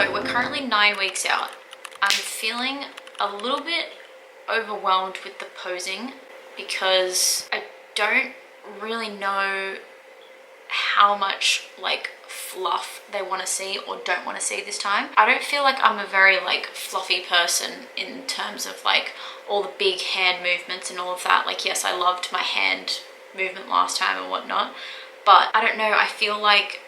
So we're currently 9 weeks out. I'm feeling a little bit overwhelmed with the posing because I don't really know how much like fluff they want to see or don't want to see this time. I don't feel like I'm a very like fluffy person in terms of like all the big hand movements and all of that. Like, yes, I loved my hand movement last time and whatnot, but I don't know, I feel like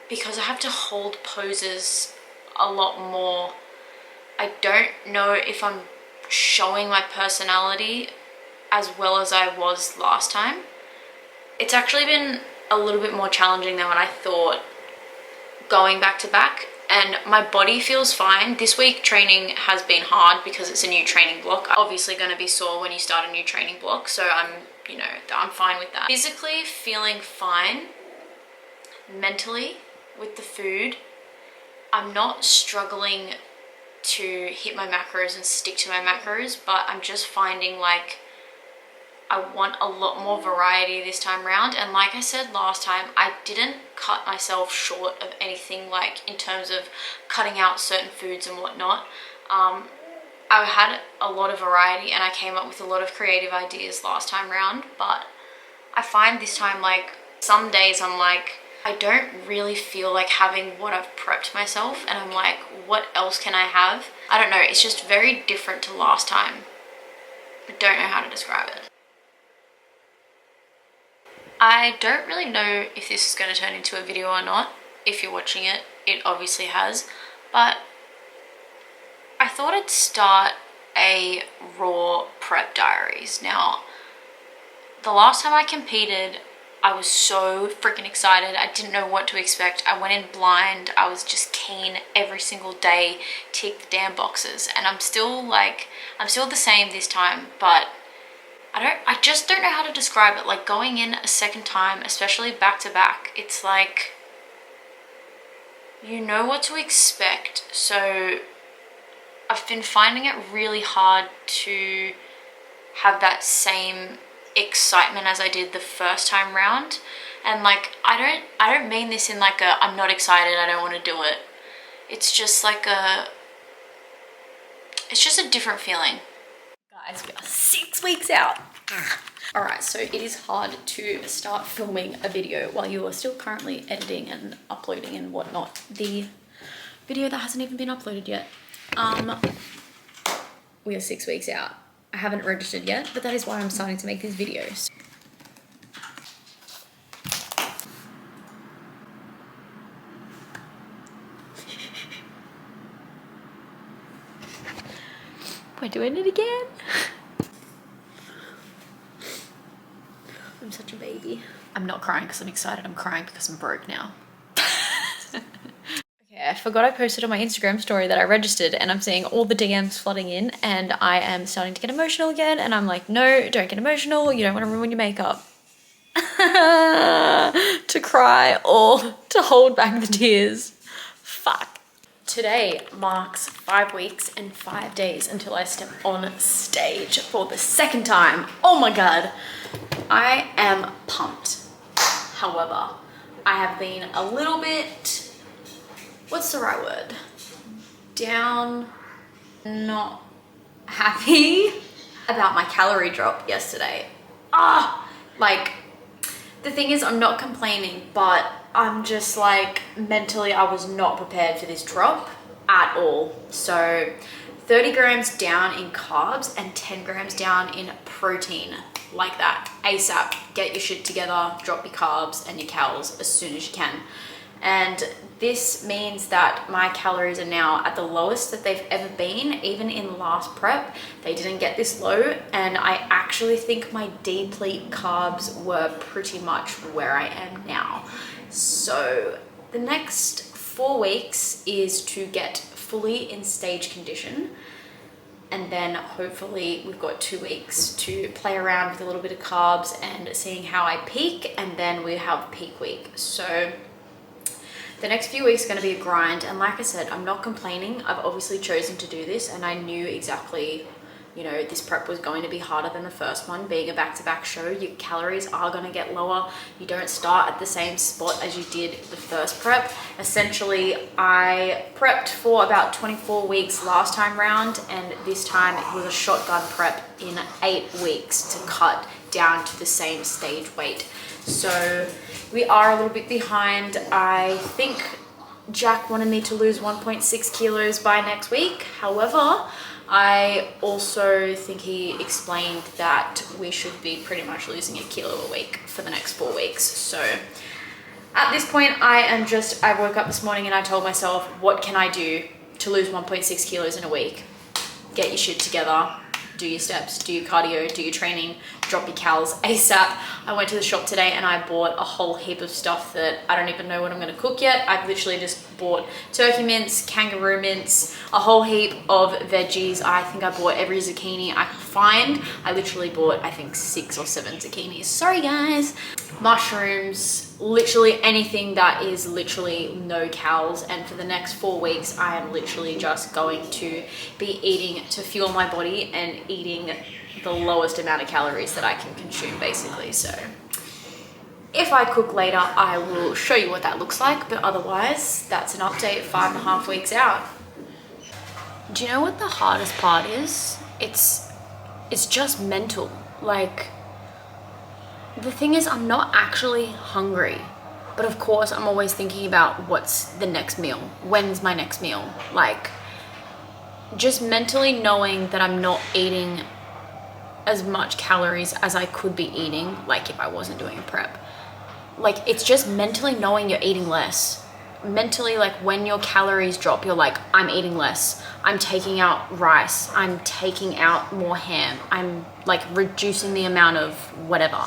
because I have to hold poses a lot more, I don't know if I'm showing my personality as well as I was last time. It's actually been a little bit more challenging than what I thought going back to back, and my body feels fine. This week training has been hard because it's a new training block. I'm obviously going to be sore when you start a new training block, so I'm fine with that. Physically feeling fine. Mentally with the food, I'm not struggling to hit my macros and stick to my macros, but I'm just finding like I want a lot more variety this time around. And like I said last time, I didn't cut myself short of anything like in terms of cutting out certain foods and whatnot. I had a lot of variety and I came up with a lot of creative ideas last time around, but I find this time like some days I'm like, I don't really feel like having what I've prepped myself, and I'm like, what else can I have? I don't know, it's just very different to last time. I don't know how to describe it. I don't really know if this is going to turn into a video or not. If you're watching it, it obviously has, but I thought I'd start a raw prep diaries. Now, the last time I competed, I was so freaking excited. I didn't know what to expect. I went in blind. I was just keen every single day, tick the damn boxes. And I'm still the same this time, but I just don't know how to describe it. Like going in a second time, especially back to back, it's like, you know what to expect. So I've been finding it really hard to have that same excitement as I did the first time round. And like I don't mean this in like a I'm not excited, I don't want to do it. It's just like it's just a different feeling. Guys, we are 6 weeks out. Alright, so it is hard to start filming a video while you are still currently editing and uploading and whatnot. The video that hasn't even been uploaded yet. We are 6 weeks out. I haven't registered yet, but that is why I'm starting to make these videos. We're doing it again. I'm such a baby. I'm not crying because I'm excited. I'm crying because I'm broke now. I forgot I posted on my Instagram story that I registered, and I'm seeing all the DMs flooding in, and I am starting to get emotional again, and I'm like, no, don't get emotional. You don't want to ruin your makeup. To cry or to hold back the tears. Fuck. Today marks 5 weeks and 5 days until I step on stage for the second time. Oh my God. I am pumped. However, I have been a little bit, what's the right word? Down, not happy about my calorie drop yesterday. Like, the thing is, I'm not complaining, but I'm just like, mentally, I was not prepared for this drop at all. So 30 grams down in carbs and 10 grams down in protein, like that, ASAP. Get your shit together, drop your carbs and your calories as soon as you can. And this means that my calories are now at the lowest that they've ever been. Even in last prep, they didn't get this low. And I actually think my deplete carbs were pretty much where I am now. So the next 4 weeks is to get fully in stage condition. And then hopefully we've got 2 weeks to play around with a little bit of carbs and seeing how I peak. And then we have peak week. So the next few weeks are going to be a grind, and like I said, I'm not complaining. I've obviously chosen to do this, and I knew exactly you know, this prep was going to be harder than the first one. Being a back-to-back show, your calories are going to get lower. You don't start at the same spot as you did the first prep. Essentially, I prepped for about 24 weeks last time round, and this time it was a shotgun prep in 8 weeks to cut down to the same stage weight. So we are a little bit behind. I think Jack wanted me to lose 1.6 kilos by next week. However, I also think he explained that we should be pretty much losing a kilo a week for the next 4 weeks. So at this point, I woke up this morning and I told myself, what can I do to lose 1.6 kilos in a week? Get your shit together, do your steps, do your cardio, do your training, drop your calories ASAP. I went to the shop today and I bought a whole heap of stuff that I don't even know what I'm gonna cook yet. I've literally just bought turkey mince, kangaroo mince, a whole heap of veggies. I think I bought every zucchini I could find. I literally bought, I think, 6 or 7 zucchinis. Sorry guys. Mushrooms, literally anything that is literally no calories. And for the next 4 weeks, I am literally just going to be eating to fuel my body and eating the lowest amount of calories that I can consume, basically. So if I cook later, I will show you what that looks like, but otherwise that's an update 5.5 weeks out. Do you know what the hardest part is? It's just mental. Like, the thing is, I'm not actually hungry, but of course I'm always thinking about what's the next meal, when's my next meal. Like, just mentally knowing that I'm not eating as much calories as I could be eating, like if I wasn't doing a prep. Like, it's just mentally knowing you're eating less. Mentally, like, when your calories drop, you're like, I'm eating less. I'm taking out rice. I'm taking out more ham. I'm like reducing the amount of whatever.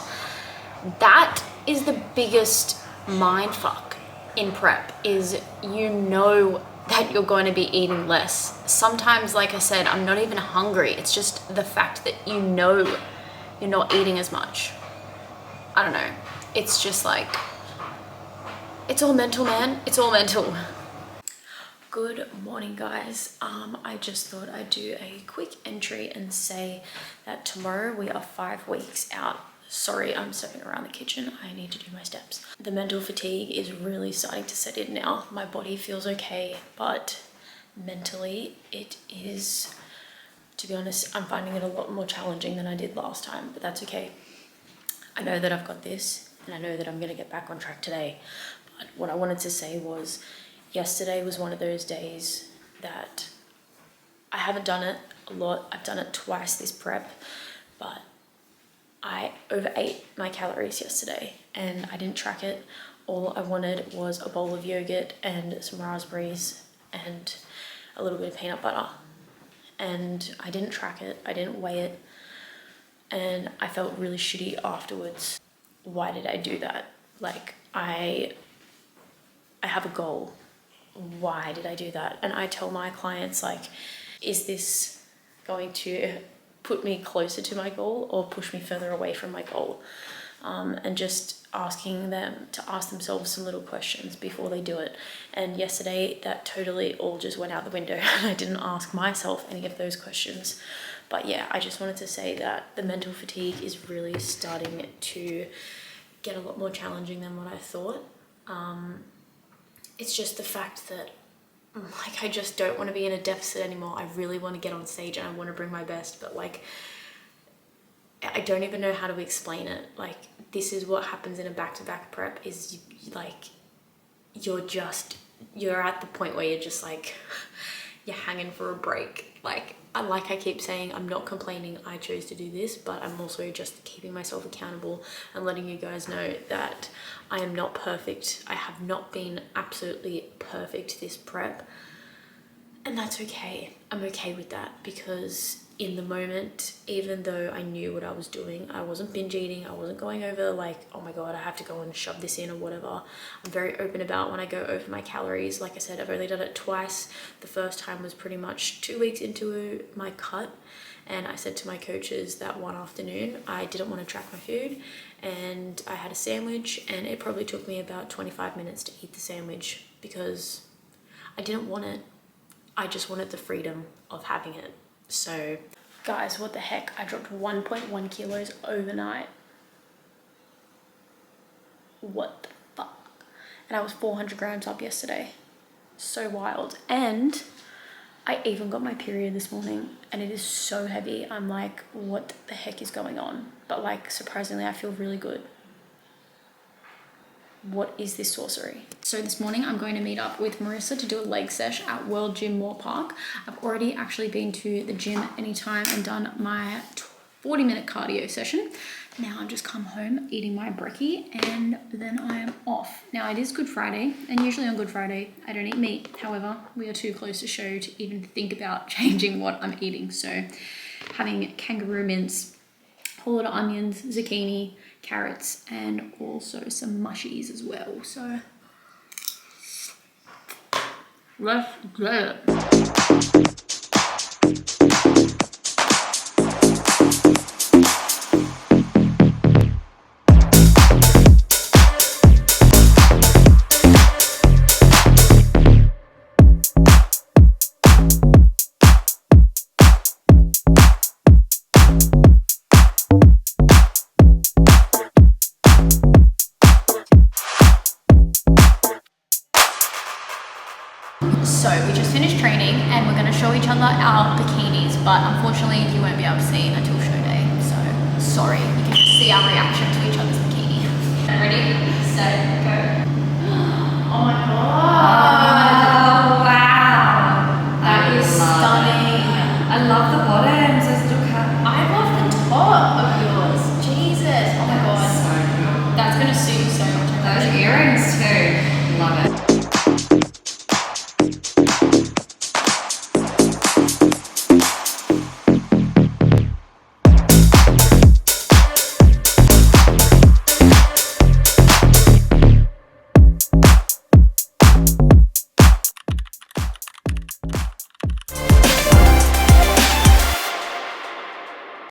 That is the biggest mind fuck in prep, is you know that you're going to be eating less. Sometimes, like I said, I'm not even hungry. It's just the fact that you know you're not eating as much. I don't know. It's just like, it's all mental, man. It's all mental. Good morning, guys. I just thought I'd do a quick entry and say that tomorrow we are 5 weeks out. Sorry, I'm stepping around the kitchen. I need to do my steps. The mental fatigue is really starting to set in now. My body feels okay, but mentally it is, to be honest, I'm finding it a lot more challenging than I did last time, but that's okay. I know that I've got this, and I know that I'm gonna get back on track today. But what I wanted to say was, yesterday was one of those days that I haven't done it a lot. I've done it twice this prep, but I overate my calories yesterday and I didn't track it. All I wanted was a bowl of yogurt and some raspberries and a little bit of peanut butter. And I didn't track it, I didn't weigh it, and I felt really shitty afterwards. Why did I do that? Like, I have a goal. Why did I do that? And I tell my clients, like, is this going to put me closer to my goal or push me further away from my goal? And just asking them to ask themselves some little questions before they do it. And yesterday that totally all just went out the window and I didn't ask myself any of those questions. But yeah, I just wanted to say that the mental fatigue is really starting to get a lot more challenging than what I thought. It's just the fact that, like, I just don't want to be in a deficit anymore. I really want to get on stage and I want to bring my best, but like, I don't even know how to explain it. Like, this is what happens in a back-to-back prep, is you're at the point where you're just like, you're hanging for a break. Like I keep saying, I'm not complaining I chose to do this, but I'm also just keeping myself accountable and letting you guys know that I am not perfect. I have not been absolutely perfect this prep, and that's okay. I'm okay with that, because in the moment, even though I knew what I was doing, I wasn't binge eating, I wasn't going over like, oh my God, I have to go and shove this in or whatever. I'm very open about when I go over my calories. Like I said, I've only done it twice. The first time was pretty much 2 weeks into my cut, and I said to my coaches that one afternoon I didn't want to track my food, and I had a sandwich, and it probably took me about 25 minutes to eat the sandwich because I didn't want it. I just wanted the freedom of having it. So Guys, what the heck? I dropped 1.1 kilos overnight. What the fuck? And I was 400 grams up yesterday. So wild. And I even got my period this morning and it is so heavy. I'm like, what the heck is going on? But like, surprisingly, I feel really good. What is this sorcery? So this morning I'm going to meet up with Marissa to do a leg sesh at World Gym Moore Park. I've already actually been to the gym anytime and done my 40-minute cardio session. Now I'm just come home eating my brekkie and then I am off. Now it is Good Friday and usually on Good Friday I don't eat meat. However, we are too close to show to even think about changing what I'm eating. So having kangaroo mince, whole lot of onions, zucchini, carrots, and also some mushies as well. So let's get it. So we just finished training and we're going to show each other our bikinis, but unfortunately you won't be able to see until show day. So sorry, you can just see our reaction to each other's bikini. Ready, set, go. Oh my god! Oh, wow! That is stunning. I love the bottoms. Those little cat. I love the top of yours. Jesus! Oh my god. So good. That's going to suit you so much. Those earrings